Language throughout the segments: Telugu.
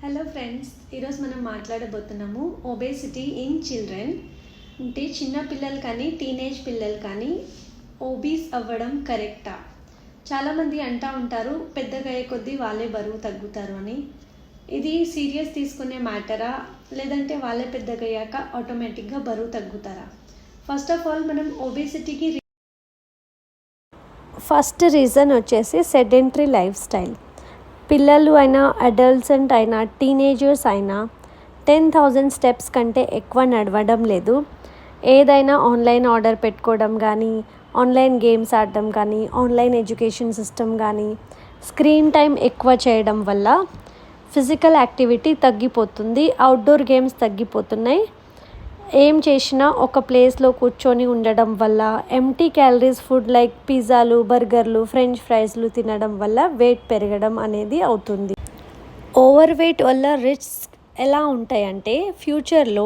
హలో ఫ్రెండ్స్, ఈరోజు మనం మాట్లాడబోతున్నాము ఒబేసిటీ ఇన్ చిల్డ్రన్. అంటే చిన్న పిల్లలు కానీ టీనేజ్ పిల్లలు కానీ ఒబీస్ అవ్వడం కరెక్టా? చాలామంది అంటూ ఉంటారు పెద్దగా అయ్యే కొద్దీ వాళ్ళే బరువు తగ్గుతారు అని. ఇది సీరియస్ తీసుకునే మ్యాటరా, లేదంటే వాళ్ళే పెద్దగా అయ్యాక ఆటోమేటిక్గా బరువు తగ్గుతారా? ఫస్ట్ ఆఫ్ ఆల్ మనం ఒబేసిటీకి ఫస్ట్ రీజన్ వచ్చేసి సెడెంటరీ లైఫ్ స్టైల్. పిల్లలు అయినా, అడల్ట్సెంట్ అయినా, టీనేజర్స్ అయినా 10,000 స్టెప్స్ కంటే ఎక్కువ నడవడం లేదు. ఏదైనా ఆన్లైన్ ఆర్డర్ పెట్టుకోవడం కానీ, ఆన్లైన్ గేమ్స్ ఆడడం కానీ, ఆన్లైన్ ఎడ్యుకేషన్ సిస్టమ్ కానీ, స్క్రీన్ టైం ఎక్కువ చేయడం వల్ల ఫిజికల్ యాక్టివిటీ తగ్గిపోతుంది, అవుట్డోర్ గేమ్స్ తగ్గిపోతున్నాయి. ఏం చేసినా ఒక ప్లేస్లో కూర్చొని ఉండడం వల్ల ఎంటీ క్యాలరీస్ ఫుడ్ లైక్ పిజ్జాలు, బర్గర్లు, ఫ్రెంచ్ ఫ్రైస్లు తినడం వల్ల వెయిట్ పెరగడం అనేది అవుతుంది. ఓవర్ వెయిట్ వల్ల రిస్క్ ఎలా ఉంటాయంటే ఫ్యూచర్లో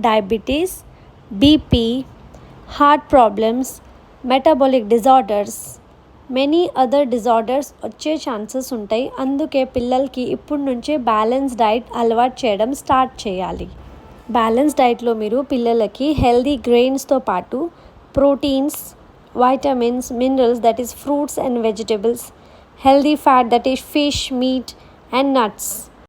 diabetes, BP, heart problems, metabolic disorders, many other disorders వచ్చే ఛాన్సెస్ ఉంటాయి. అందుకే పిల్లలకి ఇప్పటి నుంచే బ్యాలెన్స్ డైట్ అలవాటు చేయడం స్టార్ట్ చేయాలి. బ్యాలెన్స్ డైట్లో మీరు పిల్లలకి హెల్దీ గ్రెయిన్స్తో పాటు proteins, vitamins, minerals that is fruits and vegetables, healthy fat that is fish, meet and nuts,